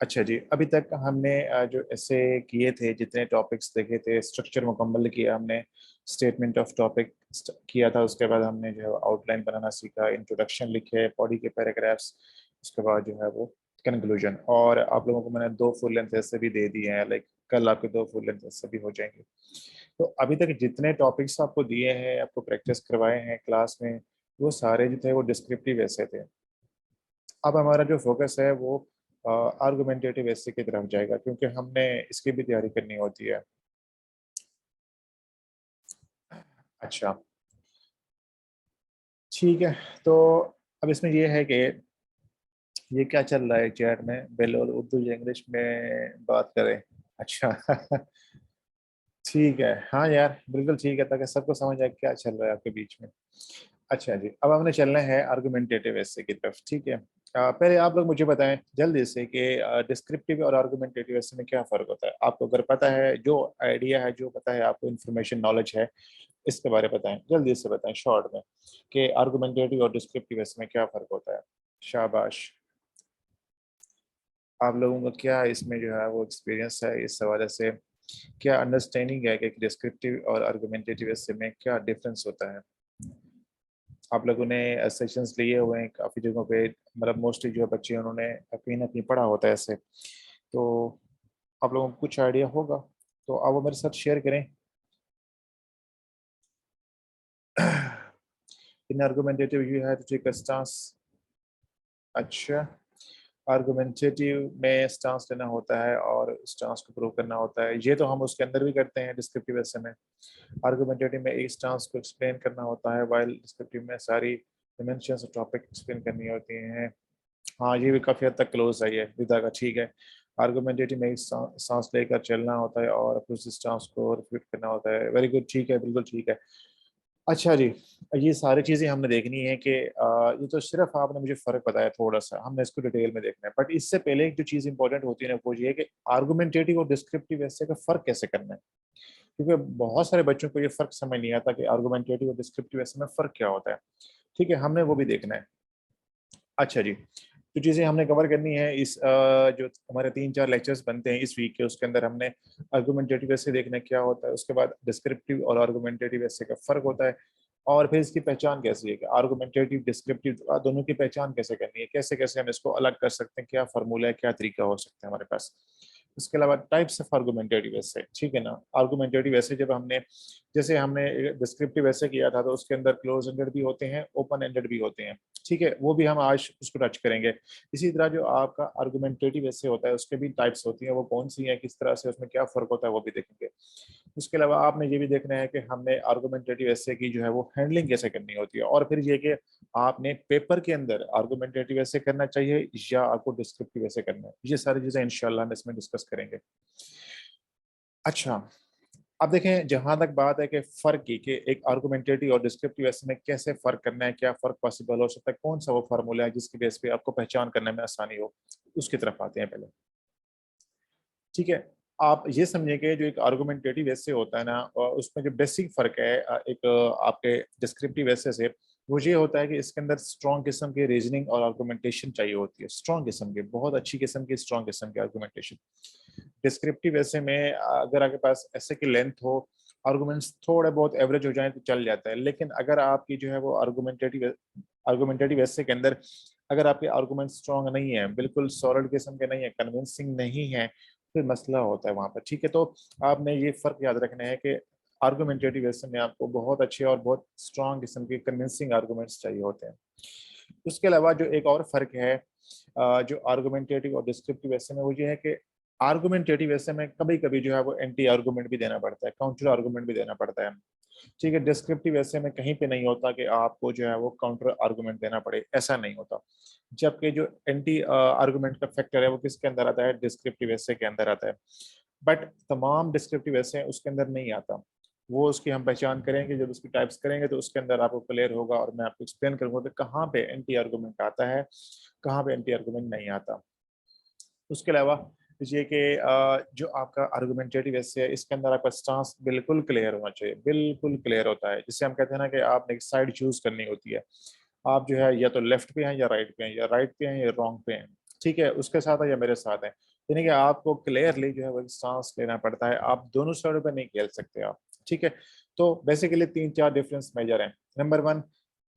अच्छा जी, अभी तक हमने जो ऐसे किए थे, जितने टॉपिक्स देखे थे, स्ट्रक्चर मुकम्मल किया हमने। स्टेटमेंट ऑफ टॉपिक किया था, उसके बाद हमने जो है आउटलाइन बनाना सीखा, इंट्रोडक्शन लिखे, बॉडी के पैराग्राफ्स, उसके बाद जो है वो कंक्लूजन। और आप लोगों को मैंने 2 फुल लेंथ ऐसे भी दे दिए हैं, लाइक कल आपके 2 फुल लेंथ ऐसे भी हो जाएंगे। तो अभी तक जितने टॉपिक्स आपको दिए हैं, आपको प्रैक्टिस करवाए हैं क्लास में, वो सारे जो थे वो डिस्क्रिप्टिव ऐसे थे। अब हमारा जो फोकस है वो आर्गुमेंटेटिव एसे की तरफ जाएगा, क्योंकि हमने इसकी भी तैयारी करनी होती है। अच्छा, ठीक है। तो अब इसमें ये है कि ये क्या चल रहा है चैट में, बेलोल उर्दू या इंग्लिश में बात करें। अच्छा ठीक है, हाँ यार बिल्कुल ठीक है, ताकि सबको समझ आए क्या चल रहा है आपके बीच में। अच्छा जी, अब हमने चलना है आर्गुमेंटेटिव एसे की तरफ, ठीक है। पहले आप लोग मुझे बताएं जल्दी से कि डिस्क्रिप्टिव और आर्गुमेंटेटिव एसे में क्या फ़र्क होता है। आपको अगर पता है, जो आइडिया है, जो पता है आपको, इन्फॉर्मेशन नॉलेज है, इसके बारे में बताएं, जल्दी से बताएं शॉर्ट में कि आर्गुमेंटेटिव और डिस्क्रिप्टिव एसे में क्या फ़र्क होता है। शाबाश। आप लोगों का क्या इसमें जो है वो एक्सपीरियंस है इस हवाले से, क्या अंडरस्टैंडिंग है कि डिस्क्रिप्टिव और आर्गुमेंटेटिव एसे में क्या डिफरेंस होता है। आप लोगों ने सेशंस लिए हुए हैं काफ़ी जगहों पे, मतलब मोस्टली जो बच्चे हैं उन्होंने कहीं ना कहीं पढ़ा होता है ऐसे, तो आप लोगों को कुछ आइडिया होगा, तो आप वो मेरे साथ शेयर करें। In argumentative you have to take a stance. अच्छा, आर्गुमेंटेटिव में स्टांस लेना होता है और स्टांस को प्रूव करना होता है, ये तो हम उसके अंदर भी करते हैं डिस्क्रिप्टिव एसे में। आर्गुमेंटेटिव में एक स्टांस को एक्सप्लेन करना होता है, वाइल डिस्क्रिप्टिव में सारी डिमेंशंस टॉपिक एक्सप्लेन करनी होती हैं। हाँ, ये भी काफ़ी हद तक क्लोज है ये विदा का, ठीक है। आर्गुमेंटेटिव में एक सांस लेकर चलना होता है और फिर उस सांस को रिपीट करना होता है। वेरी गुड, ठीक है, बिल्कुल ठीक है। अच्छा जी, ये सारी चीज़ें हमने देखनी है कि ये तो सिर्फ आपने मुझे फ़र्क बताया थोड़ा सा, हमने इसको डिटेल में देखना है। बट इससे पहले एक जो चीज़ इंपॉर्टेंट होती है ना, वो ये है कि आर्गुमेंटेटिव और डिस्क्रिप्टिव ऐसे का फ़र्क कैसे करना है, क्योंकि बहुत सारे बच्चों को ये फ़र्क समझ नहीं आता कि आर्गुमेंटेटिव और डिस्क्रिप्टिव ऐसे में फ़र्क क्या होता है। ठीक है, हमने वो भी देखना है। अच्छा जी, जो चीज़ें हमने कवर करनी है इस जो हमारे 3-4 लेक्चर्स बनते हैं इस वीक के, उसके अंदर हमने आर्गुमेंटेटिव ऐसे देखना क्या होता है, उसके बाद डिस्क्रिप्टिव और आर्गुमेंटेटिव ऐसे का फ़र्क होता है, और फिर इसकी पहचान कैसी है कि आर्गुमेंटेटिव डिस्क्रिप्टिव दोनों की पहचान कैसे करनी है, कैसे कैसे हम इसको अलग कर सकते हैं, क्या फार्मूला है, क्या तरीका हो सकता है हमारे पास। इसके अलावा टाइप्स ऑफ आर्गुमेंटेटिव ऐसे, ठीक है ना। आर्गुमेंटेटिव ऐसे जब हमने, जैसे हमने डिस्क्रिप्टिव ऐसे किया था, तो उसके अंदर क्लोज एंडेड भी होते हैं, ओपन एंडेड भी होते हैं, ठीक है, वो भी हम आज उसको टच करेंगे। इसी तरह जो आपका आर्गुमेंटेटिव ऐसे होता है, उसके भी टाइप्स होती हैं, वो कौन सी हैं, किस तरह से, उसमें क्या फ़र्क होता है, वो भी देखेंगे। उसके अलावा आपने ये भी देखना है कि हमने आर्गुमेंटेटिव ऐसे की जो है वो हैंडलिंग कैसे करनी होती है, और फिर ये कि आपने पेपर के अंदर आर्गुमेंटेटिव ऐसे करना चाहिए या आपको डिस्क्रिप्टिव ऐसे करना है। ये सारी चीज़ें इंशाल्लाह हम इसमें डिस्कस करेंगे। अच्छा, अब देखें, जहां तक बात है कि फ़र्क की, कि एक आर्गुमेंटेटिव और डिस्क्रिप्टिव ऐसे में कैसे फ़र्क करना है, क्या फ़र्क पॉसिबल हो सकता है, कौन सा वो फार्मूला है जिसकी बेस पे आपको पहचान करने में आसानी हो, उसकी तरफ आते हैं पहले। ठीक है, आप ये समझिए कि जो एक आर्गुमेंटेटिव ऐसे होता है ना, उसमें जो बेसिक फ़र्क है एक आपके डिस्क्रिप्टिव ऐसे से, वो ये होता है कि इसके अंदर स्ट्रॉन्ग किस्म की रीजनिंग और आर्गुमेंटेशन चाहिए होती है, स्ट्रॉन्ग किस्म की, बहुत अच्छी किस्म की, स्ट्रॉन्ग किस्म की आर्गुमेंटेशन। डिस्क्रिप्टिव ऐसे में अगर आपके पास ऐसे की लेंथ हो, आर्गुमेंट्स थोड़े बहुत एवरेज हो जाए तो चल जाता है, लेकिन अगर आपकी जो है वो आर्गुमेंटेटिव ऐसे के अंदर अगर आपके आर्गुमेंट स्ट्रॉन्ग नहीं है, बिल्कुल सॉलिड किस्म के नहीं है, कन्विंसिंग नहीं है, फिर मसला होता है वहां पर, ठीक है। तो आपने ये फर्क याद रखना है कि आर्गुमेंटेटिव ऐसे में आपको बहुत अच्छे और बहुत स्ट्रॉन्ग किस्म के कन्विंसिंग आर्गुमेंट्स चाहिए होते हैं। उसके अलावा जो एक और फर्क है जो आर्गुमेंटेटिव और डिस्क्रिप्टिव ऐसे में, वो ये है कि आर्गुमेंटेटिव ऐसे में कभी कभी जो है वो एंटी आर्गुमेंट भी देना पड़ता है, काउंटर आर्गुमेंट भी देना पड़ता है, ठीक है। डिस्क्रिप्टिव ऐसे में कहीं पे नहीं होता कि आपको जो है वो काउंटर आर्गुमेंट देना पड़े, ऐसा नहीं होता। जबकि जो एंटी आर्गुमेंट का फैक्टर है वो किसके अंदर आता है, डिस्क्रिप्टिव ऐसे के अंदर आता है। बट तमाम डिस्क्रिप्टिव ऐसे उसके अंदर नहीं आता, वो उसकी हम पहचान करेंगे, जब उसकी टाइप्स करेंगे तो उसके अंदर आपको क्लियर होगा, और मैं आपको एक्सप्लेन करूंगा कि कहाँ पे एंटी आर्गुमेंट आता है, कहाँ पे एंटी आर्गुमेंट नहीं आता। उसके अलावा ये कि जो आपका आर्गुमेंटेटिव ऐसे है, इसके अंदर आपका स्टांस बिल्कुल क्लियर होना चाहिए, बिल्कुल क्लियर होता है, जिससे हम कहते हैं ना कि आपने एक साइड चूज करनी होती है। आप जो है या तो लेफ्ट पे हैं या राइट पे हैं, या राइट पे हैं या रॉन्ग पे हैं, ठीक है, उसके साथ है या मेरे साथ है। यानी कि आपको क्लियरली जो है वो स्टांस लेना पड़ता है, आप दोनों साइडों पे नहीं खेल सकते आप, ठीक है। तो बेसिकली 3-4 डिफरेंस मेजर हैं। नंबर 1,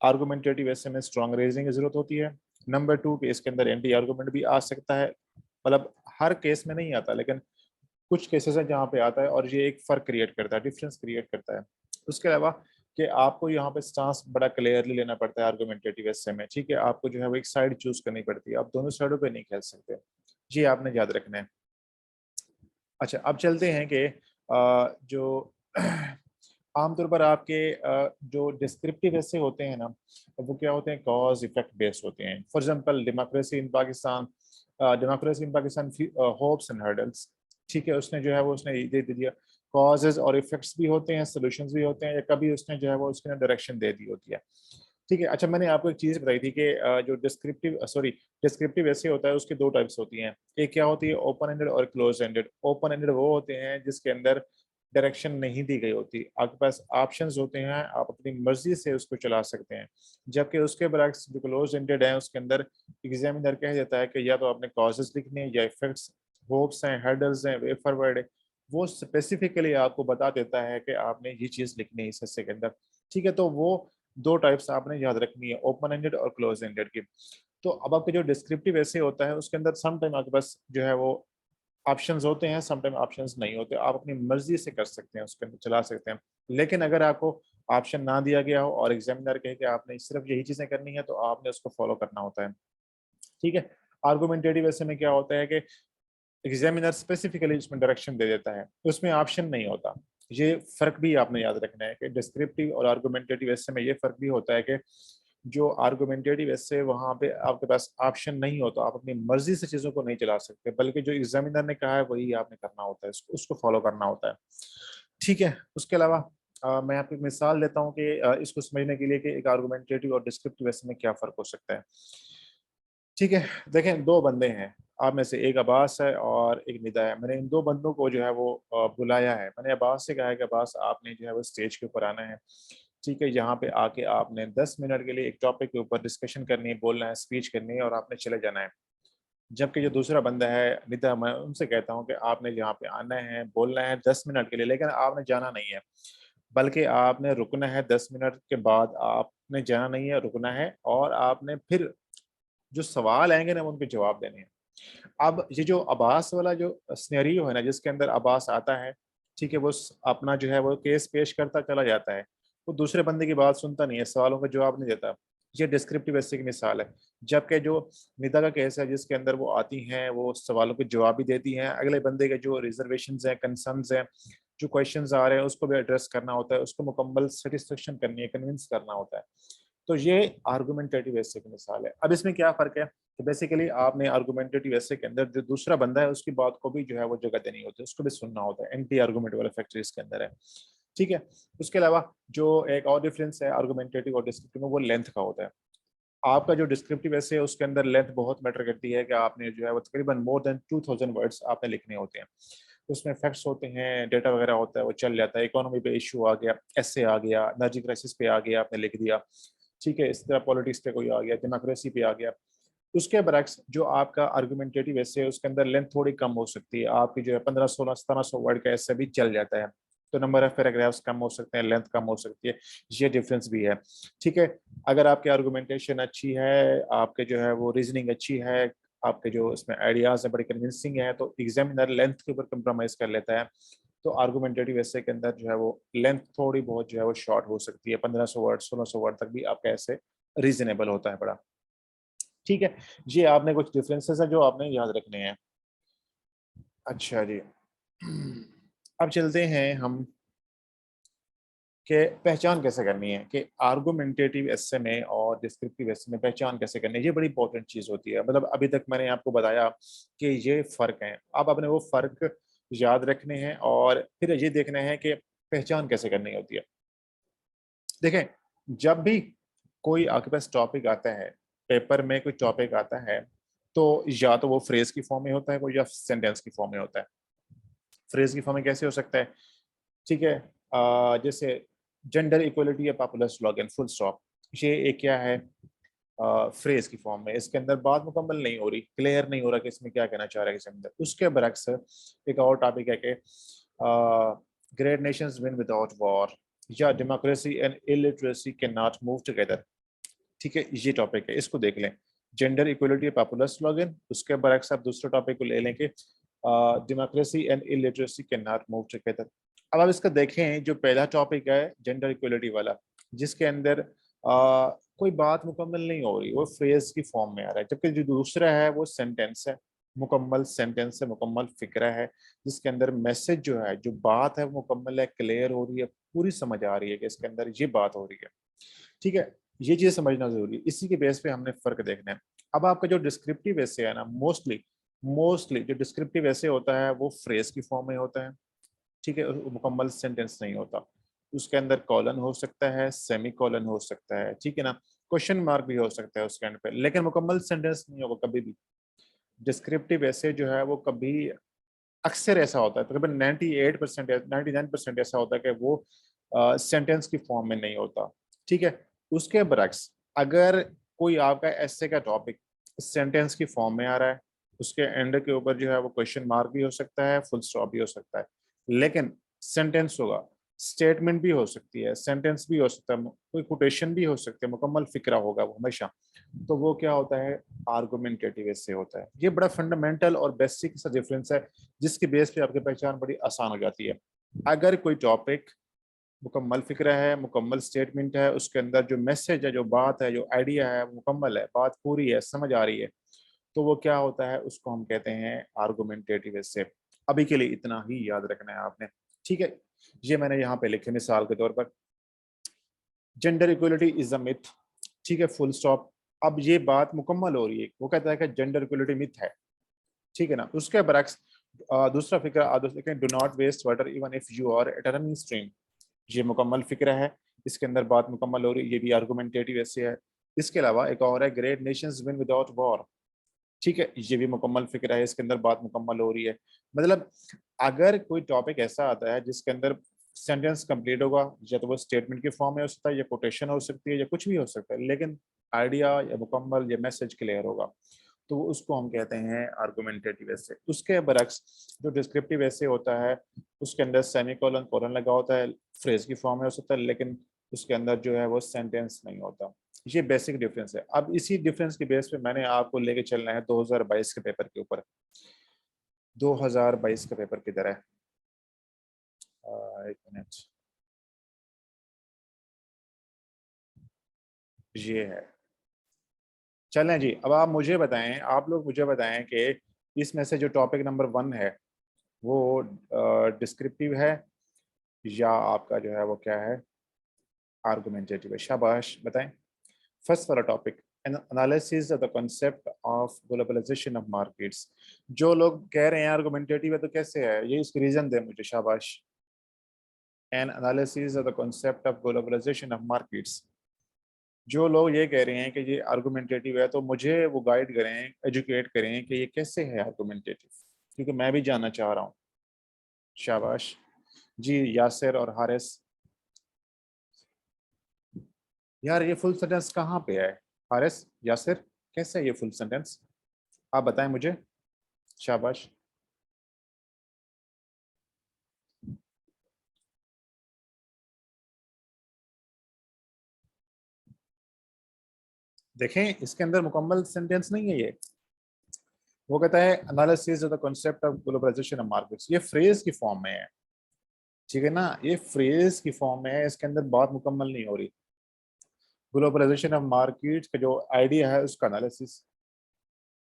आर्गुमेंटेटिव ऐसे में स्ट्रॉन्ग रीजनिंग की जरूरत होती है। नंबर 2 कि इसके अंदर एंटी आर्गुमेंट भी आ सकता है, मतलब हर केस में नहीं आता, लेकिन कुछ केसेस हैं जहाँ पे आता है और ये एक फर्क क्रिएट करता है, डिफरेंस क्रिएट करता है। उसके अलावा कि आपको यहाँ पे स्टांस बड़ा क्लियरली लेना पड़ता है आर्गुमेंटेटिव एसे में, ठीक है। आपको जो है वो एक साइड चूज करनी पड़ती है, आप दोनों साइडों पे नहीं खेल सकते, जी आपने याद रखना है। अच्छा, अब चलते हैं कि जो आमतौर पर आपके जो डिस्क्रिप्टिव ऐसे होते हैं ना, वो क्या होते हैं, कॉज इफेक्ट बेस्ड होते हैं। For example democracy in Pakistan hopes and hurdles, ठीक है। उसने जो है वो उसने दे दिया कॉजेज और इफेक्ट्स भी होते हैं, सोल्यूशंस भी होते हैं, या कभी उसने जो है वो उसके डायरेक्शन दे दी होती है, ठीक है। अच्छा, मैंने आपको एक चीज़ बताई थी कि जो डिस्क्रिप्टिव ऐसे होता है उसके दो टाइप्स होती हैं। एक क्या होती है, ओपन एंडेड और क्लोज एंडेड। ओपन एंडेड वो होते हैं जिसके अंदर डायरेक्शन नहीं दी गई होती, आपके पास ऑप्शंस होते हैं, आप अपनी मर्जी से उसको चला सकते हैं। जबकि उसके बरक्स जो क्लोज एंडेड है उसके अंदर एग्जामिनर कह देता है कि या तो आपने कॉजेज लिखने हैं, या इफेक्ट्स, होप्स हैं, हर्डल्स हैं, वे फॉरवर्ड है, वो स्पेसिफिकली आपको बता देता है कि आपने ये चीज़ लिखनी है इस हिस्से के अंदर, ठीक है। तो वो दो टाइप्स आपने याद रखनी है, ओपन एंडेड और क्लोज एंडेड की। तो अब आपके जो डिस्क्रिप्टिव ऐसे होता है उसके अंदर सम टाइम आपके पास जो है वो ऑप्शंस होते हैं, सम टाइम ऑप्शंस नहीं होते, आप अपनी मर्जी से कर सकते हैं, उसके अंदर चला सकते हैं। लेकिन अगर आपको ऑप्शन ना दिया गया हो और एग्जामिनर कहे कि आपने सिर्फ यही चीजें करनी है, तो आपने उसको फॉलो करना होता है, ठीक है। आर्गुमेंटेटिव ऐसे में क्या होता है कि एग्जामिनर स्पेसिफिकली उसमें डायरेक्शन दे देता है, उसमें ऑप्शन नहीं होता। ये फर्क भी आपने याद रखना है कि डिस्क्रिप्टिव और आर्गुमेंटेटिव ऐसे में ये फर्क भी होता है कि जो आर्गुमेंटेटिव ऐसे वहां पे आपके पास ऑप्शन नहीं होता, आप अपनी मर्जी से चीजों को नहीं चला सकते, बल्कि जो एग्जामिनर ने कहा है वही आपने करना होता है, उसको फॉलो करना होता है, ठीक है। उसके अलावा मैं आपको एक मिसाल देता हूँ कि इसको समझने के लिए कि एक आर्गुमेंटेटिव और डिस्क्रिप्टिव ऐसे में क्या फर्क हो सकता है, ठीक है। देखें, दो बंदे हैं, आप में से एक अब्बास है और एक निदा है। मैंने इन दो बंदों को जो है वो बुलाया है। मैंने अब्बास से कहा है कि अब्बास आपने जो है वो स्टेज के ऊपर आना है, ठीक है। यहाँ पे आके आपने 10 मिनट के लिए एक टॉपिक के ऊपर डिस्कशन करनी है, बोलना है, स्पीच करनी है और आपने चले जाना है। जबकि जो दूसरा बंदा है निदा, मैं उनसे कहता हूँ कि आपने यहाँ पे आना है, बोलना है 10 मिनट के लिए, लेकिन आपने जाना नहीं है, बल्कि आपने रुकना है। 10 मिनट के बाद आपने जाना नहीं है, रुकना है, और आपने फिर जो सवाल आएंगे ना उनके जवाब देने हैं। अब ये जो अब्बास वाला जो सिनेरियो है ना, जिसके अंदर अब्बास आता है, ठीक है, वो अपना जो है वो केस पेश करता चला जाता है, वो दूसरे बंदे की बात सुनता नहीं है, सवालों का जवाब नहीं देता। ये डिस्क्रिप्टिव ऐसे की मिसाल है। जबकि जो निदा का केस है, जिसके अंदर वो आती हैं, वो सवालों के जवाब भी देती हैं, अगले बंदे के जो रिजर्वेशन हैं, कंसर्न्स हैं, जो क्वेश्चंस आ रहे हैं, उसको भी एड्रेस करना होता है, उसको मुकम्मल सेटिस्फेक्शन करनी है, कन्विंस करना होता है। तो ये आर्गुमेंटेटिव ऐसे की मिसाल है। अब इसमें क्या फर्क है, तो बेसिकली आपने आर्गुमेंटेटिव ऐसे के अंदर जो दूसरा बंदा है उसकी बात को भी जो है वो जगह देनी होती है, उसको भी सुनना होता है, एंटी आर्गुमेंट वाला फैक्टर इसके अंदर है, ठीक है। उसके अलावा जो एक और डिफरेंस है आर्गुमेंटेटिव और डिस्क्रिप्टिव में, वो लेंथ का होता है। आपका जो डिस्क्रिप्टिव ऐसे है उसके अंदर लेंथ बहुत मैटर करती है, कि आपने जो है वो तकरीबन मोर देन 2000 वर्ड्स आपने लिखने होते हैं। उसमें फैक्ट्स होते हैं, डेटा वगैरह होता है, वो चल जाता है। इकोनॉमी पे इशू आ गया, ऐसे आ गया, एनर्जी क्राइसिस पे आ गया, आपने लिख दिया, ठीक है। इस तरह पॉलिटिक्स पे कोई आ गया, डेमोक्रेसी पे आ गया। उसके बरक्स जो आपका आर्गुमेंटेटिव ऐसे है उसके अंदर लेंथ थोड़ी कम हो सकती है, आपकी जो है 1500-1600 1700 वर्ड का ऐसे भी चल जाता है। तो नंबर ऑफ पैराग्राफ्स कम हो सकते हैं, लेंथ कम हो सकती है, ये डिफरेंस भी है, ठीक है। अगर आपकी आर्गुमेंटेशन अच्छी है, आपके जो है वो रीजनिंग अच्छी है, आपके जो इसमें आइडियाज है बड़े कन्विंसिंग है, तो एग्जामिनर लेंथ के ऊपर कंप्रोमाइज कर लेता है। तो आर्गुमेंटेटिव ऐसे के अंदर जो है वो लेंथ थोड़ी बहुत जो है वो शॉर्ट हो सकती है, 1500 वर्ड 1600 वर्ड तक भी आपका ऐसे रीजनेबल होता है बड़ा, ठीक है। ये आपने कुछ डिफरेंसेस है जो आपने याद रखने हैं। अच्छा जी, अब चलते हैं हम कि पहचान कैसे करनी है, कि आर्गुमेंटेटिव एसे में और डिस्क्रिप्टिव एसे में पहचान कैसे करनी है। ये बड़ी इंपॉर्टेंट चीज़ होती है। मतलब अभी तक मैंने आपको बताया कि ये फ़र्क है, अब आपने वो फ़र्क याद रखने हैं और फिर ये देखना है कि पहचान कैसे करनी होती है। देखें, जब भी कोई आपके पास टॉपिक आता है, पेपर में कोई टॉपिक आता है, तो या तो वो फ्रेज की फॉर्म में होता है, वो या सेंटेंस की फॉर्म में होता है। फ्रेज की फॉर्म में कैसे हो सकता है, ठीक है। जैसे जेंडर इक्वलिटी या पॉपुलर स्लोगन, फुल स्टॉप, ये एक क्या है, फ्रेज की फॉर्म में, इसके अंदर बात मुकम्मल नहीं हो रही, क्लियर नहीं हो रहा कि इसमें क्या कहना चाह रहा है इसके अंदर। उसके बरक्स एक और टॉपिक है कि great nations win without war, या democracy and illiteracy can not move together. ठीक है, ये टॉपिक है, इसको देख लें। जेंडर इक्वलिटी पॉपुलर स्लोगन, उसके बरक्स आप दूसरे टॉपिक को ले लें कि democracy and illiteracy can not move together. अब आप इसका देखें, जो पहला टॉपिक है जेंडर इक्वलिटी वाला, जिसके अंदर कोई बात मुकम्मल नहीं हो रही, वो फ्रेज की फॉर्म में आ रहा है, जबकि जो दूसरा है वो सेंटेंस है, मुकम्मल सेंटेंस है, मुकम्मल फिक्रा है, जिसके अंदर मैसेज जो है, जो बात है वो मुकम्मल है, क्लियर हो रही है, पूरी समझ आ रही है कि इसके अंदर ये बात हो रही है। ठीक है, ये चीज समझना जरूरी है, इसी के बेस पे हमने फर्क देखना है। अब आपका जो डिस्क्रिप्टिव ऐसे है ना, मोस्टली मोस्टली जो डिस्क्रिप्टिव ऐसे होता है वो फ्रेज की फॉर्म में होता है। ठीक है, मुकम्मल सेंटेंस नहीं होता, उसके अंदर कॉलन हो सकता है, सेमी कॉलन हो सकता है, ठीक है ना, क्वेश्चन मार्क भी हो सकता है उसके एंड पे, लेकिन मुकम्मल सेंटेंस नहीं होगा कभी भी। डिस्क्रिप्टिव ऐसे जो है वो कभी, अक्सर ऐसा होता है, तकरीबन 98% 99% ऐसा होता है कि वो सेंटेंस की फॉर्म में नहीं होता। ठीक है, उसके बरक्स अगर कोई आपका ऐसे का टॉपिक सेंटेंस की फॉर्म में आ रहा है, उसके एंड के ऊपर जो है वो क्वेश्चन मार्क भी हो सकता है, फुल स्टॉप भी हो सकता है, लेकिन सेंटेंस होगा, स्टेटमेंट भी हो सकती है, सेंटेंस भी हो सकता है, कोई कोटेशन भी हो सकती है, मुकम्मल फिक्रा होगा वो हमेशा, तो वो क्या होता है, आर्गुमेंटेटिव से होता है। ये बड़ा फंडामेंटल और बेसिक सा डिफरेंस है, जिसकी बेस पे आपकी पहचान बड़ी आसान हो जाती है। अगर कोई टॉपिक मुकम्मल फिक्रा है, मुकम्मल स्टेटमेंट है, उसके अंदर जो मैसेज है, जो बात है, जो आइडिया है, मुकम्मल है, बात पूरी है, समझ आ रही है, तो वो क्या होता है, उसको हम कहते हैं आर्गुमेंटेटिव से। अभी के लिए इतना ही याद रखना है आपने। ठीक है, ये मैंने यहाँ पे लिखे मिसाल के तौर पर, gender equality is a myth. ठीक है, फुल स्टॉप। अब ये बात मुकम्मल हो रही है, वो कहता है कि जेंडर इक्वलिटी मिथ है। ठीक है ना, उसके बरक्स दूसरा फिक्र आदत लिखें, do not waste water even if you are at a running stream. ये मुकम्मल फिक्र है, इसके अंदर बात मुकम्मल हो रही है, ये भी आर्गुमेंटेटिव ऐसे है। इसके अलावा एक और है, great nations win without war. ठीक है, ये भी मुकम्मल फिक्र है, इसके अंदर बात मुकम्मल हो रही है। मतलब अगर कोई टॉपिक ऐसा आता है जिसके अंदर सेंटेंस कंप्लीट होगा, या तो वो स्टेटमेंट की फॉर्म में हो सकता है, या कोटेशन हो सकती है, या कुछ भी हो सकता है, लेकिन आइडिया या मुकम्मल या मैसेज क्लियर होगा, तो उसको हम कहते हैं आर्गुमेंटेटिव ऐसे। उसके बरक्स जो डिस्क्रिप्टिव ऐसे होता है, उसके अंदर सेमी कॉलन कॉलन लगा होता है, फ्रेज की फॉर्म में हो सकता है, लेकिन उसके अंदर जो है वो सेंटेंस नहीं होता। ये बेसिक डिफरेंस है। अब इसी डिफरेंस के बेस पे मैंने आपको लेके चलना है 2022 के पेपर के ऊपर। 2022 का पेपर किधर है, एक मिनट, ये है। चलें जी, अब आप मुझे बताएं, आप लोग मुझे बताएं कि इसमें से जो टॉपिक नंबर 1 है वो डिस्क्रिप्टिव है, या आपका जो है वो क्या है, आर्गुमेंटेटिव है। शाबाश, बताएं। फर्स्ट वाला topic, analysis of the concept of globalisation of markets. जो लोग कह रहे हैं आर्गुमेंटेटिव है, तो कैसे है ये, इसकी रीजन दे मुझे, शाबाश। An analysis of the concept of globalisation of markets. जो लोग ये कह रहे हैं कि ये आर्गुमेंटेटिव है, तो मुझे वो गाइड करें, एजुकेट करें कि ये कैसे है आर्गुमेंटेटिव, क्योंकि मैं भी जानना चाह रहा हूँ। शाबाश जी, यासिर और हारिस। यार ये फुल सेंटेंस कहाँ पे है, हारिस, यासिर, कैसे है ये फुल सेंटेंस, आप बताएं मुझे। शाबाश। देखें, इसके अंदर मुकम्मल सेंटेंस नहीं है ये। वो कहता है analysis of the concept of globalisation of markets, ये फ्रेज की फॉर्म में है। ठीक है ना, ये फ्रेज की फॉर्म में है, इसके अंदर बात मुकम्मल नहीं हो रही। ग्लोबलाइजेशन ऑफ मार्केट्स का जो आइडिया है उसका एनालिसिस,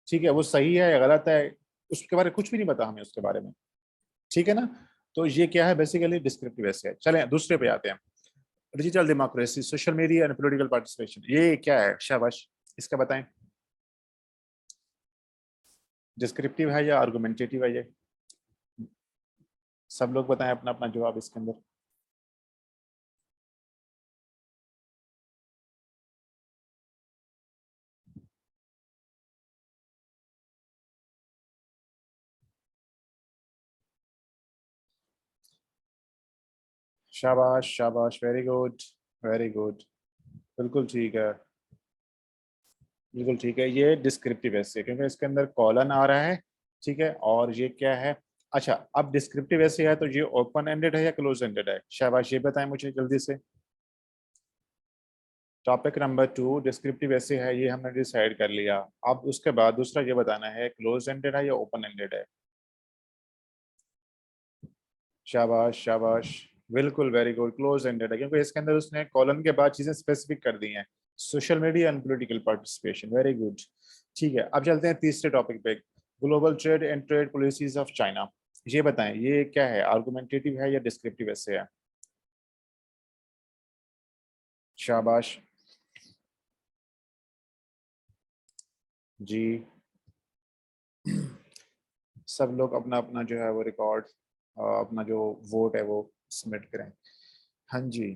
ठीक है, वो सही है या गलत है, उसके बारे में कुछ भी नहीं पता हमें उसके बारे में। ठीक है ना, तो ये क्या है, बेसिकली डिस्क्रिप्टिव ऐसे है। चलें दूसरे पे आते हैं, digital democracy, social media and political participation, ये क्या है, शाबाश, इसका बताएं। डिस्क्रिप्टिव है या आर्गुमेंटेटिव है ये, सब लोग बताएं अपना अपना जवाब इसके अंदर। शाबाश शाबाश, वेरी गुड, वेरी गुड, बिल्कुल ठीक है। बिल्कुल ठीक है, ये डिस्क्रिप्टिव ऐसे क्योंकि इसके अंदर कॉलन आ रहा है, ठीक है, और ये क्या है। अच्छा, अब डिस्क्रिप्टिव ऐसे है तो ये ओपन एंडेड है या क्लोज एंडेड है? शाबाश, ये बताएं मुझे जल्दी से। टॉपिक नंबर 2 डिस्क्रिप्टिव ऐसे है, ये हमने डिसाइड कर लिया। अब उसके बाद दूसरा ये बताना है क्लोज एंडेड है या ओपन एंडेड है। शाबाश शाबाश, बिल्कुल वेरी गुड, क्लोज एंडेड है क्योंकि इसके अंदर उसने कॉलन के बाद चीजें स्पेसिफिक कर दी हैं। Social media and political participation, very good. ठीक है, अब चलते हैं तीसरे टॉपिक पे, global trade and trade policies of China. ये बताएं ये क्या है, आर्गुमेंटेटिव है या डिस्क्रिप्टिव ऐसे है? शाबाश जी। सब लोग अपना अपना जो है वो रिकॉर्ड, अपना जो वोट है वो सबमिट करें। हाँ जी,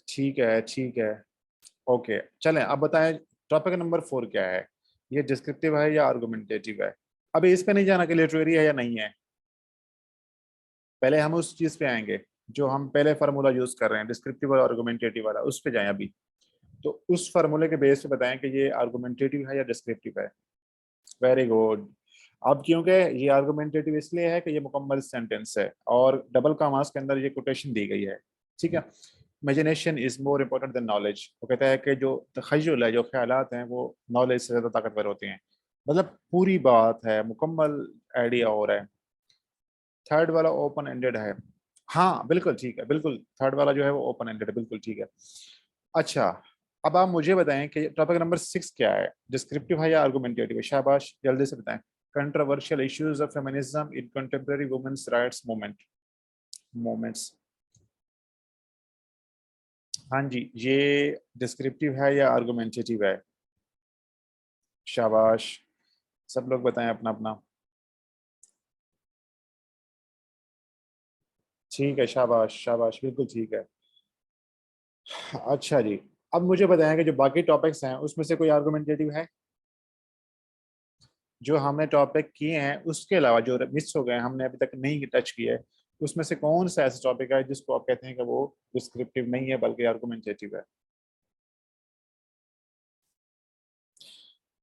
ठीक है ठीक है। ओके, चलें अब बताएं टॉपिक नंबर 4 क्या है, ये डिस्क्रिप्टिव है या आर्गुमेंटेटिव है? अभी इस पे नहीं जाना कि लिटरेरी है या नहीं है, पहले हम उस चीज पे आएंगे जो हम पहले फार्मूला यूज कर रहे हैं, डिस्क्रिप्टिव और आर्गुमेंटेटिव वाला, उस पे जाएं अभी। तो उस फार्मूले के बेस पे बताएं कि ये आर्गुमेंटेटिव है या डिस्क्रिप्टिव है। Very good. अब क्योंकि ये आर्गुमेंटेटिव इसलिए है कि ये मुकम्मल सेंटेंस है और डबल कॉमास के अंदर ये कोटेशन दी गई है, ठीक है। Imagination is more important then knowledge, वो कहता है कि जो तखय्युल है, जो ख्यालात हैं, वो नॉलेज से ज़्यादा ताकतवर होते हैं। मतलब पूरी बात है, मुकम्मल आइडिया हो रहा है। थर्ड वाला ओपन एंडेड है, हाँ बिल्कुल ठीक है, बिल्कुल थर्ड वाला जो है वो ओपन एंडेड है, बिल्कुल ठीक है। अच्छा, अब आप मुझे बताएं कि टॉपिक नंबर 6 क्या है, डिस्क्रिप्टिव है या आर्गुमेंटेटिव है? शाबाश, जल्दी से बताएं। Controversial issues of feminism in contemporary women's rights moments. हाँ जी, ये डिस्क्रिप्टिव है या आर्गुमेंटेटिव है? शाबाश, सब लोग बताएं अपना अपना। ठीक है, शाबाश शाबाश, बिल्कुल ठीक है। अच्छा जी, अब मुझे बताएं कि जो बाकी टॉपिक्स हैं उसमें से कोई आर्गुमेंटेटिव है? जो हमने टॉपिक किए हैं उसके अलावा जो मिस हो गए हमने अभी तक नहीं टच किए, उसमें से कौन सा ऐसा टॉपिक है जिसको आप कहते हैं कि वो डिस्क्रिप्टिव नहीं है बल्कि आर्गुमेंटेटिव है?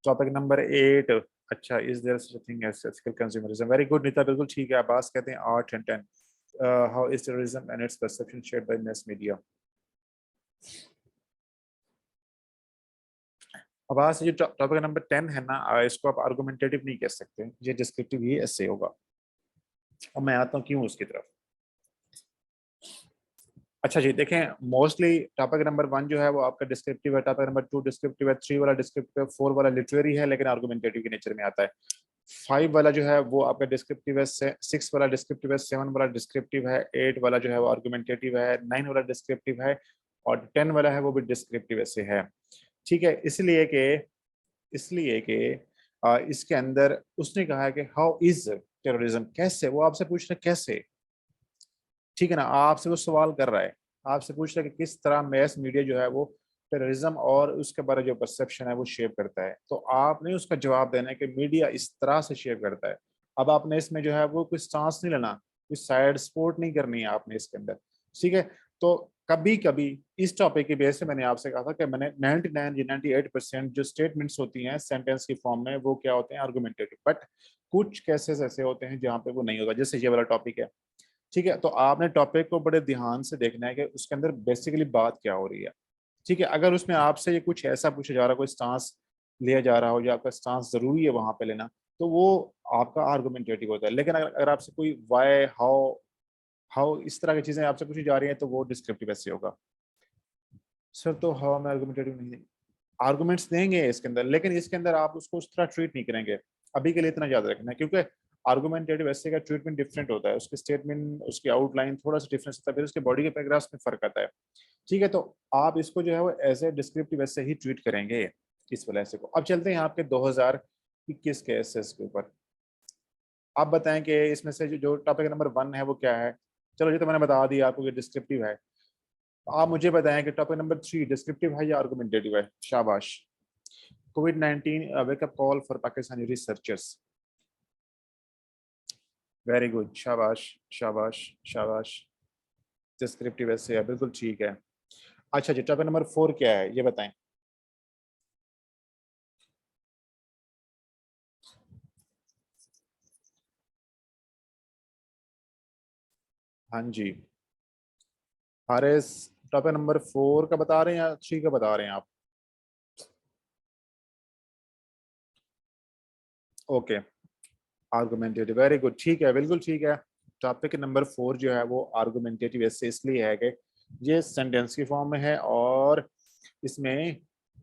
Topic number 8। अच्छा, is there such thing as ethical consumerism? Very good Nita, बिल्कुल ठीक है। अब्बास कहते हैं 8 and 10। How is terrorism and its perception shared by mass media? Abbas, ये टॉपिक नंबर 10 है ना, इसको आप आर्गुमेंटेटिव नहीं कह सकते, ये डिस्क्रिप्टिव ही ऐसे होगा। अब मैं आता हूँ क्यों उसकी तरफ। अच्छा जी, देखें, मोस्टली टॉपिक नंबर 1 जो है वो आपका डिस्क्रिप्टिव है, टॉपिक नंबर 2 डिस्क्रिप्टिव है, 3 वाला डिस्क्रिप्टिव है, 4 वाला लिटरेरी है लेकिन आर्गुमेंटेटिव के नेचर में आता है, 5 वाला जो है वो आपका डिस्क्रिप्टिव है, 6 वाला डिस्क्रिप्टिव है, 7 वाला डिस्क्रिप्टिव है, 8 वाला जो है वो आर्गुमेंटेटिव है, 9 वाला डिस्क्रिप्टिव है, और 10 वाला है वो भी डिस्क्रिप्टिव ऐसे है। ठीक है, इसलिए कि इसके अंदर उसने कहा है कि हाउ इज टेररिज्म, कैसे, वो आपसे पूछ रहे हैं कैसे, ठीक है ना, आपसे वो सवाल कर रहा है, आपसे पूछ रहा है कि किस तरह मैस मीडिया जो है वो टेररिज्म और उसके बारे जो परसेप्शन है वो शेप करता है, तो आपने उसका जवाब देना है कि मीडिया इस तरह से शेप करता है। अब आपने इसमें जो है वो कोई स्टांस नहीं लेना, कोई साइड सपोर्ट नहीं करनी है आपने इसके अंदर, ठीक है। तो कभी कभी इस टॉपिक की बेस से मैंने आपसे कहा था कि मैंने 99 या 98% जो स्टेटमेंट्स होती हैं सेंटेंस की फॉर्म में वो क्या होते हैं, आर्गुमेंटेटिव, बट कुछ केसेस ऐसे होते हैं जहाँ पे वो नहीं होगा, जैसे ये वाला टॉपिक है, ठीक है। तो आपने टॉपिक को बड़े ध्यान से देखना है कि उसके अंदर बेसिकली बात क्या हो रही है, ठीक है। अगर उसमें आपसे ये कुछ ऐसा पूछा जा रहा है, कोई स्टांस लिया जा रहा हो या आपका स्टांस जरूरी है वहां पे लेना, तो वो आपका आर्गुमेंटेटिव होता है। लेकिन अगर आपसे कोई वाई हाउ हाउ इस तरह की चीजें आपसे पूछी जा रही हैं तो वो डिस्क्रिप्टिव ऐसे होगा। सर तो हाउ में आर्गुमेंटेटिव नहीं, आर्गुमेंट्स देंगे इसके अंदर, लेकिन इसके अंदर आप उसको उस तरह ट्रीट नहीं करेंगे। अभी के लिए इतना याद रखना है क्योंकि आर्गुमेंटेटिव ऐसे का ट्रीटमेंट डिफरेंट होता है, उसके स्टेटमेंट, उसकी आउटलाइन थोड़ा सा डिफरेंस होता है, फिर उसके बॉडी के पैराग्राफ्स में फर्क आता है, ठीक है। तो आप इसको जो है वो एज ए डिस्क्रिप्टिव ऐसे ही ट्रीट करेंगे इस वजह से को। अब चलते हैं आपके 2021 के एसेस के ऊपर। आप बताएं कि इसमें से जो टॉपिक नंबर 1 है वो क्या है? चलो ये तो मैंने बता दिया आपको कि डिस्क्रिप्टिव है। आप मुझे बताएं कि टॉपिक नंबर 3 डिस्क्रिप्टिव है या आर्गुमेंटेटिव है? शाबाश। COVID-19 wake-up call for Pakistani researchers. Very good, शाबाश शाबाश शाबाश, डिस्क्रिप्टिव ऐसे है, बिल्कुल ठीक है। अच्छा जी, टॉपिक नंबर 4 क्या है ये बताएं। हाँ जी। हारिस, टॉपिक नंबर 4 का बता रहे हैं या 3 का बता रहे हैं आप? ओके, आर्गुमेंटेटिव, वेरी गुड, ठीक है, बिल्कुल ठीक है। टॉपिक नंबर 4 जो है वो आर्गुमेंटेटिव ऐसे इसलिए है कि ये सेंटेंस की फॉर्म में है और इसमें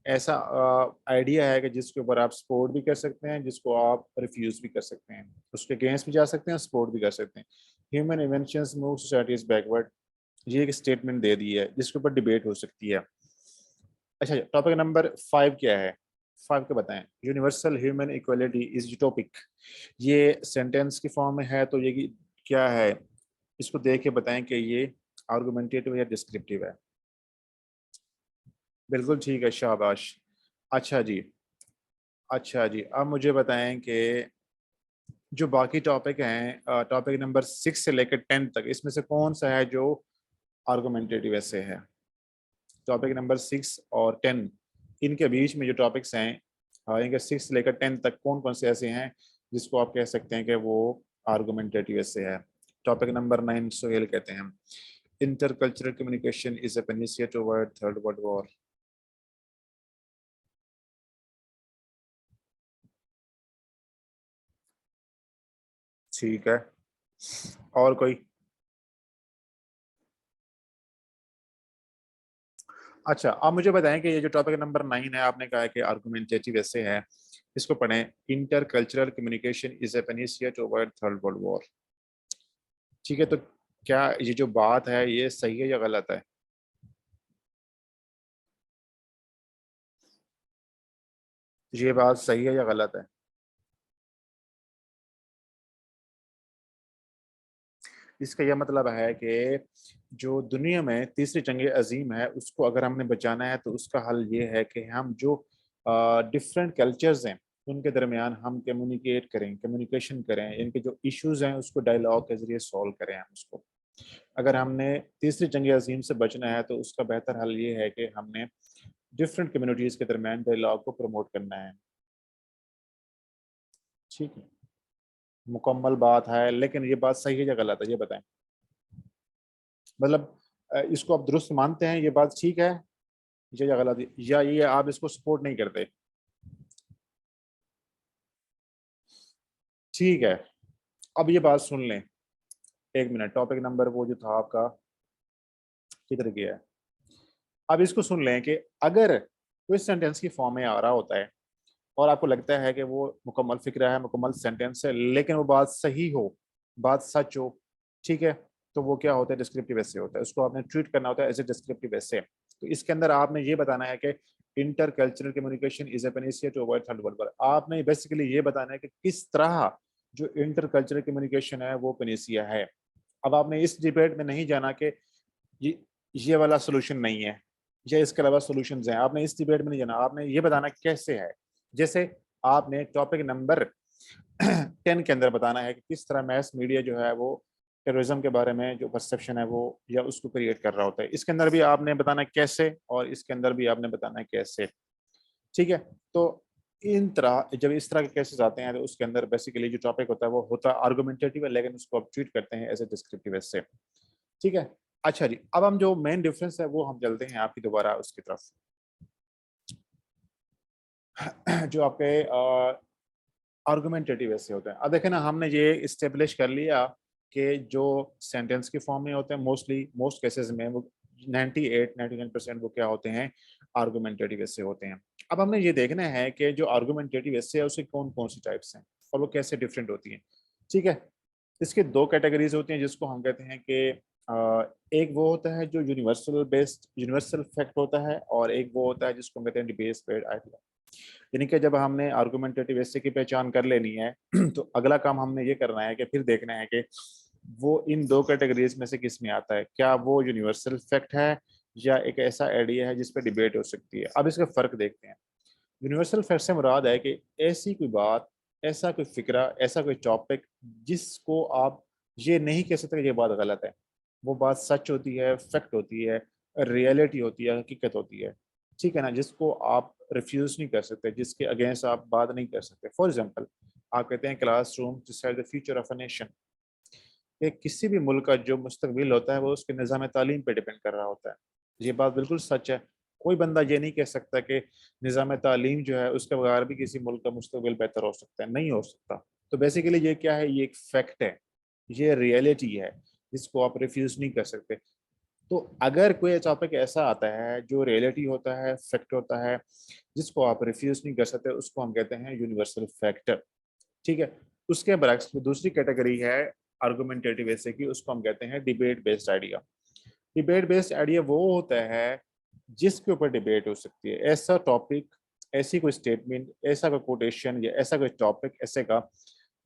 ऐसा आइडिया है कि जिसके ऊपर आप सपोर्ट भी कर सकते हैं, जिसको आप रिफ्यूज भी कर सकते हैं, उसके अगेंस्ट भी जा सकते हैं, सपोर्ट भी कर सकते हैं। Human inventions move societies backward, ये एक स्टेटमेंट दे दी है जिसके ऊपर डिबेट हो सकती है। अच्छा, टॉपिक नंबर 5 क्या है? 5 का बताएं। Universal human equality is utopic, ये सेंटेंस की फॉर्म में है, तो ये क्या है? इसको देख के बताएं कि ये आर्गुमेंटेटिव या डिस्क्रिप्टिव है। बिल्कुल ठीक है, शाबाश। अच्छा जी, अच्छा जी, अब मुझे बताएं कि जो बाकी टॉपिक हैं, टॉपिक नंबर 6 से लेकर 10 तक, इसमें से कौन सा है जो आर्गुमेंटेटिव ऐसे है? टॉपिक नंबर 6 और 10, इनके बीच में जो टॉपिक्स हैं, इनके 6 से लेकर 10 तक कौन कौन से ऐसे हैं जिसको आप कह सकते हैं कि वो आर्गुमेंटेटिव ऐसे है? टॉपिक नंबर 9 सोहेल कहते हैं, intercultural communication is a panacea toward third world war. ठीक है, और कोई? अच्छा, आप मुझे बताएं कि ये जो टॉपिक नंबर 9 है, आपने कहा है कि आर्गुमेंटेटिव ऐसे है, इसको पढ़ें। Intercultural communication is a panacea toward third world war. ठीक है, तो क्या ये जो बात है ये सही है या गलत है? ये बात सही है या गलत है? इसका यह मतलब है कि जो दुनिया में तीसरी जंग अजीम है उसको अगर हमने बचाना है तो उसका हल ये है कि हम जो डिफरेंट कल्चर्स हैं उनके दरमियान हम कम्युनिकेट करें, कम्युनिकेशन करें, इनके जो इश्यूज हैं उसको डायलॉग के जरिए सॉल्व करें हम उसको। अगर हमने तीसरी जंग अजीम से बचना है तो उसका बेहतर हल ये है कि हमने डिफरेंट कम्युनिटीज़ के दरमियान डायलॉग को प्रमोट करना है। ठीक है, मुकम्मल बात है, लेकिन ये बात सही है या गलत है, ये बताएं। मतलब इसको आप दुरुस्त मानते हैं, ये बात ठीक है या गलत है, या ये आप इसको सपोर्ट नहीं करते? ठीक है, अब ये बात सुन लें। एक मिनट, टॉपिक नंबर वो जो था आपका किधर गया है? अब इसको सुन लें कि अगर कोई सेंटेंस की फॉर्म में आ रहा होता है और आपको लगता है कि वो मुकम्मल फिक्रा है, मुकम्मल सेंटेंस है, लेकिन वो बात सही हो, बात सच हो, ठीक है, तो वो क्या होता है? डिस्क्रिप्टिव ऐसे होता है, उसको आपने ट्रीट करना होता है एज ए डिस्क्रिप्टिव ऐसे। तो इसके अंदर आपने ये बताना है कि intercultural communication is a panacea to avoid third world war. आपने बेसिकली ये बताना है कि किस तरह जो इंटर कल्चरल कम्युनिकेशन है वो पेनिसिया है। अब आपने इस डिबेट में नहीं जाना कि ये ये वाला सोल्यूशन नहीं है या इसके अलावा सोल्यूशन हैं, आपने इस डिबेट में नहीं जाना, आपने ये बताना कैसे है। जैसे आपने टॉपिक नंबर 10 के अंदर बताना है कि किस तरह मैस मीडिया जो है वो टेररिज्म के बारे में जो परसेप्शन है वो या उसको क्रिएट कर रहा होता है, इसके अंदर भी आपने बताना है कैसे, और इसके अंदर भी आपने बताना है कैसे। ठीक है, तो इन तरह जब इस तरह के केसेस आते हैं तो उसके अंदर बेसिकली जो टॉपिक होता है वो होता है आर्गुमेंटेटिव है, लेकिन उसको आप ट्रीट करते हैं एज ए डिस्क्रिप्टिव से। ठीक है। अच्छा जी, अब हम जो मेन डिफरेंस है वो हम चलते हैं आपकी दोबारा उसकी तरफ। जो आपके आर्गुमेंटेटिव ऐसे होते हैं, अब देखें ना, हमने ये इस्टेब्लिश कर लिया कि जो सेंटेंस की फॉर्म में होते हैं मोस्टली मोस्ट केसेस में वो 98-99% वो क्या होते हैं? आर्गुमेंटेटिव ऐसे होते हैं। अब हमने ये देखना है कि जो आर्गुमेंटेटिव ऐसे है उसके कौन कौन सी टाइप्स हैं और वो कैसे डिफरेंट होती हैं। ठीक है, इसके दो कैटेगरीज होती हैं जिसको हम कहते हैं कि एक वो होता है जो यूनिवर्सल बेस्ड यूनिवर्सल फैक्ट होता है, और एक वो होता है जिसको हम कहते हैं डिबेट बेस्ड आइडिया। यानी कि जब हमने आर्गुमेंटेटिव एसे की पहचान कर लेनी है तो अगला काम हमने ये करना है कि फिर देखना है कि वो इन दो कैटेगरीज में से किस में आता है, क्या वो यूनिवर्सल फैक्ट है या एक ऐसा आइडिया है जिस पर डिबेट हो सकती है। अब इसका फर्क देखते हैं। यूनिवर्सल फैक्ट से मुराद है कि ऐसी कोई बात, ऐसा कोई फिक्रा, ऐसा कोई टॉपिक जिसको आप ये नहीं कह सकते कि ये बात गलत है, वो बात सच होती है, फैक्ट होती है, रियलिटी होती है, हकीकत होती है। ठीक है ना, जिसको आप रिफ्यूज नहीं कर सकते, जिसके अगेंस्ट आप बात नहीं कर सकते। फॉर एग्जाम्पल, आप कहते हैं classroom decide the future of a nation. कि किसी भी मुल्क का जो मुस्तकबिल होता है वो उसके निज़ाम तालीम पे डिपेंड कर रहा होता है। ये बात बिल्कुल सच है। कोई बंदा ये नहीं कह सकता कि निज़ाम तालीम जो है उसके बगैर भी किसी मुल्क का मुस्तकबिल बेहतर हो सकता है, नहीं हो सकता। तो बेसिकली ये क्या है, ये एक फैक्ट है, ये रियलिटी है जिसको आप रिफ्यूज़ नहीं कर सकते। तो अगर कोई टॉपिक ऐसा आता है जो रियलिटी होता है, फैक्ट होता है, जिसको आप रिफ्यूज़ नहीं कर सकते, उसको हम कहते हैं यूनिवर्सल फैक्टर। ठीक है? उसके बरक्स दूसरी कैटेगरी है आर्गुमेंटेटिव एसे की, उसको हम कहते हैं debate based idea. Debate based idea वो होता है जिसके ऊपर डिबेट हो सकती है। ऐसा टॉपिक, ऐसी कोई स्टेटमेंट, ऐसा कोई कोटेशन या ऐसा कोई टॉपिक ऐसे का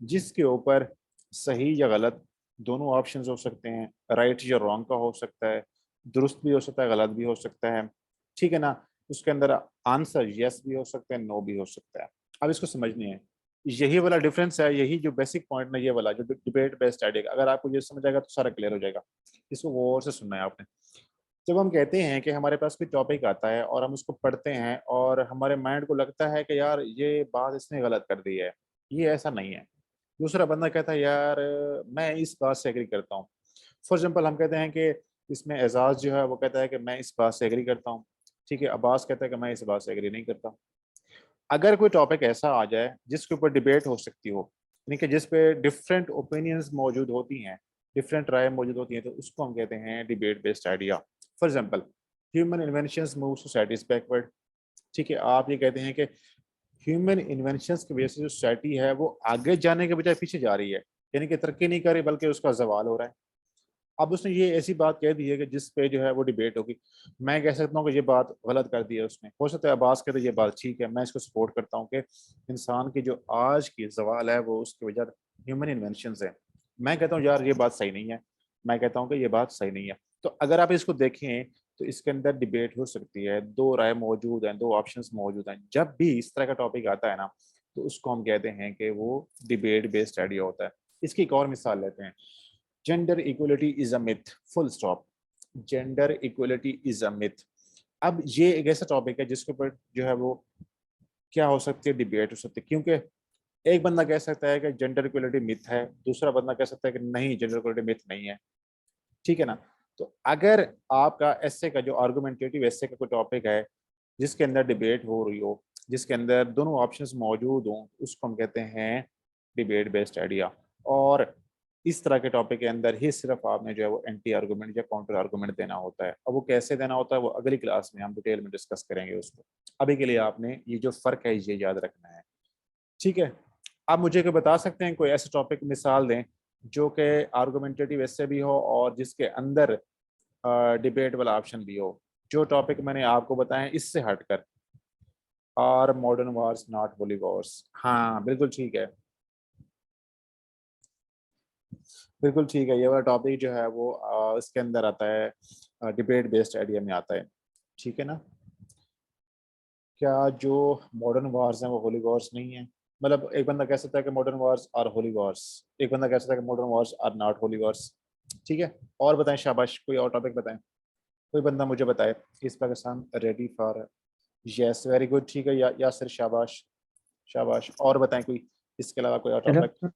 जिसके ऊपर सही या गलत दोनों ऑप्शंस हो सकते हैं, राइट या रॉन्ग का हो सकता है, दुरुस्त भी हो सकता है, गलत भी हो सकता है। ठीक है ना? उसके अंदर आंसर यस भी हो सकता है, नो भी हो सकता है। अब इसको समझनी है, यही वाला डिफरेंस है, यही जो बेसिक पॉइंट ना, ये वाला जो डिबेट बेस्ड आइडिया, अगर आपको ये समझ आएगा तो सारा क्लियर हो जाएगा। इसको गौर से सुनना है आपने। जब हम कहते हैं कि हमारे पास कोई टॉपिक आता है और हम उसको पढ़ते हैं और हमारे माइंड को लगता है कि यार ये बात इसने गलत कर दी है, ये ऐसा नहीं है। दूसरा बंदा कहता है यार मैं इस बात से एग्री करता हूँ। फॉर एग्जाम्पल हम कहते हैं कि इसमें एजाज जो है वो कहता है कि मैं इस बात से एग्री करता हूँ। ठीक है, अब्बास कहता है कि मैं इस बात से एग्री नहीं करता। अगर कोई टॉपिक ऐसा आ जाए जिसके ऊपर डिबेट हो सकती हो, यानी कि जिस पे डिफरेंट ओपिनियंस मौजूद होती हैं, डिफरेंट राय मौजूद होती हैं, तो उसको हम कहते हैं debate based idea. For example, human inventions move societies backward. ठीक है, आप ये कहते हैं कि ह्यूमन इन्वेंशंस की वजह से जो सोसाइटी है वो आगे जाने के बजाय पीछे जा रही है, यानी कि तरक्की नहीं कर रही बल्कि उसका जवाल हो रहा है। अब उसने ये ऐसी बात कह दी है कि जिस पे जो है वो डिबेट होगी। मैं कह सकता हूँ कि ये बात गलत कर दी है उसने, हो सकता है अब्बास कहते ये बात ठीक है, मैं इसको सपोर्ट करता हूँ कि इंसान की जो आज की सवाल है वो उसकी वजह ह्यूमन इन्वेंशन है। मैं कहता हूँ यार ये बात सही नहीं है, मैं कहता हूँ कि ये बात सही नहीं है। तो अगर आप इसको देखें तो इसके अंदर डिबेट हो सकती है, दो राय मौजूद हैं, दो ऑप्शंस मौजूद हैं। जब भी इस तरह का टॉपिक आता है ना, तो उसको हम कहते हैं कि वो डिबेट बेस्ड आइडिया होता है। इसकी एक और मिसाल लेते हैं। Gender equality is a myth, full stop. Gender equality is a myth. अब ये एक ऐसा टॉपिक है जिसके ऊपर जो है वो क्या हो सकती है, डिबेट हो सकती है। क्योंकि एक बंदा कह सकता है कि जेंडर इक्वलिटी मिथ है, दूसरा बंदा कह सकता है कि नहीं जेंडर इक्वलिटी मिथ नहीं है। ठीक है ना? तो अगर आपका एस्से का जो आर्गुमेंटेटिव एस्से का कोई टॉपिक है जिसके अंदर डिबेट हो रही हो, जिसके अंदर दोनों ऑप्शंस मौजूद हों, उसको हम कहते हैं डिबेट बेस्ड आइडिया। और इस तरह के टॉपिक के अंदर ही सिर्फ आपने जो है वो एंटी आर्गुमेंट या काउंटर आर्गुमेंट देना होता है। अब वो कैसे देना होता है वो अगली क्लास में हम डिटेल में डिस्कस करेंगे उसको। अभी के लिए आपने ये जो फ़र्क है ये याद रखना है। ठीक है? आप मुझे कोई बता सकते हैं, कोई ऐसे टॉपिक मिसाल दें जो कि आर्गुमेंटेटिव ऐसे भी हो और जिसके अंदर डिबेट वाला ऑप्शन भी हो, जो टॉपिक मैंने आपको बताए इससे हटकर। और modern Wars not holy Wars, हाँ बिल्कुल ठीक है, बिल्कुल ठीक है। ये वाला टॉपिक जो है वो इसके अंदर आता है, डिबेट बेस्ड आइडिया में आता है। ठीक है ना? क्या जो मॉडर्न वॉर्स हैं वो होली वॉर्स नहीं है? मतलब एक बंदा कह सकता है कि modern wars are holy wars, एक बंदा कह सकता है कि modern wars are not holy wars. ठीक है, और बताएं, शाबाश, कोई और टॉपिक बताएं। कोई बंदा मुझे बताए। East Pakistan ready for, yes very good, ठीक है, यासिर शाबाश, शाबाश। और बताएं कोई इसके अलावा कोई और hello topic.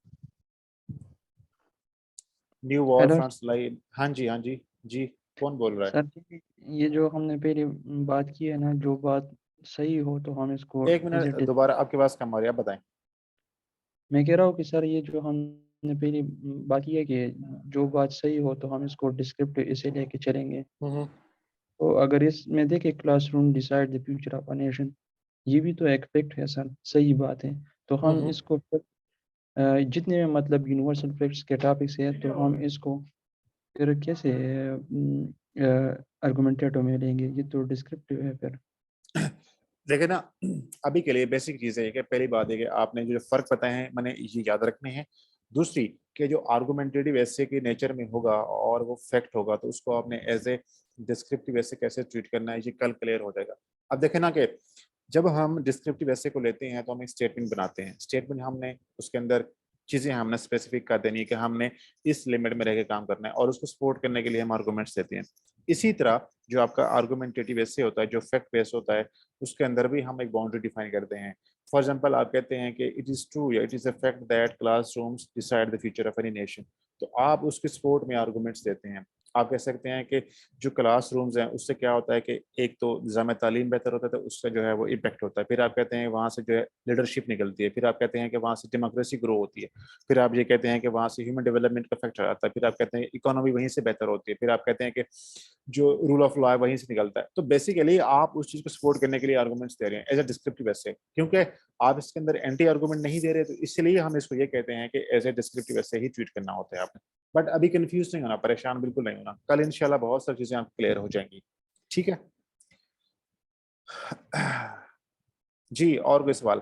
New war hello fronts line, हाँ जी हाँ जी। जी, कौन बोल रहा है? सर जी, ये जो हमने पहले बात की है ना, जो बात सही हो तो हम इसको एक मिनट, इसे दोबारा आपके पास कम आ रही है, आप बताएं। मैं कह रहा हूँ कि सर ये जो हमने पहले बात की है कि जो बात सही हो तो हम इसको डिस्क्रिप्टिव इसे लेके चलेंगे। हम्म तो अगर इसमें देखें classroom decide the future of a nation, ये भी तो एक फैक्ट है सर, सही बात है। तो हम हम्म। इसको फिर जितने मतलब यूनिवर्सल फैक्ट्स के टॉपिक्स है तो हम इसको फिर कैसे आर्गुमेंटेटिव में लेंगे, ये तो डिस्क्रिप्टिव है फिर। देखिए ना, अभी के लिए बेसिक चीज़ है कि पहली बात है कि आपने जो फर्क बताए हैं मैंने ये याद रखने हैं। दूसरी, कि जो आर्गुमेंटेटिव ऐसे के नेचर में होगा और वो फैक्ट होगा तो उसको आपने एज ए डिस्क्रिप्टिव ऐसे कैसे ट्रीट करना है ये कल क्लियर हो जाएगा। अब देखें ना कि जब हम डिस्क्रिप्टिव ऐसे को लेते हैं तो हम एक स्टेटमेंट बनाते हैं। स्टेटमेंट हमने उसके अंदर चीज़ें हमने स्पेसिफिक कर देनी है कि हमने इस लिमिट में रह के काम करना है और उसको सपोर्ट करने के लिए हम आर्गूमेंट्स देते हैं। इसी तरह जो आपका आर्गुमेंटेटिव ऐसे होता है, जो फैक्ट बेस होता है, उसके अंदर भी हम एक बाउंड्री डिफाइन करते हैं। फॉर एग्जाम्पल आप कहते हैं कि इट इज़ ट्रू या it is a fact that classrooms decide the future of any nation, तो आप उसके सपोर्ट में आर्गूमेंट्स देते हैं। आप कह सकते हैं कि जो क्लासरूम्स हैं उससे क्या होता है कि एक तो निज़ाम तालीम बेहतर होता है, तो उसका जो है वो इम्पैक्ट होता है। फिर आप कहते हैं वहाँ से जो है लीडरशिप निकलती है। फिर आप कहते हैं कि वहाँ से डेमोक्रेसी ग्रो होती है। फिर आप ये कहते हैं कि वहाँ से ह्यूमन डेवलपमेंट का फैक्टर आता है। फिर आप कहते हैं इकोनॉमी वहीं से बेहतर होती है। फिर आप कहते हैं कि जो रूल ऑफ लॉ है वहीं से निकलता है। तो बेसिकली आप उस चीज़ को सपोर्ट करने के लिए आर्गूमेंट्स दे रहे हैं एज ए डिस्क्रिप्टिव ऐसे, क्योंकि आप इसके अंदर एंटी आर्गूमेंट नहीं दे रहे, तो इसलिए हम इसको ये कहते हैं कि एज ए डिस्क्रिप्टिव ऐसे ही ट्रीट करना होता है आपने। बट अभी कंफ्यूज नहीं होना, परेशान बिल्कुल नहीं होना, कल इंशाल्लाह बहुत सारी चीजें आपको क्लियर हो जाएंगी। ठीक है जी, और कोई सवाल?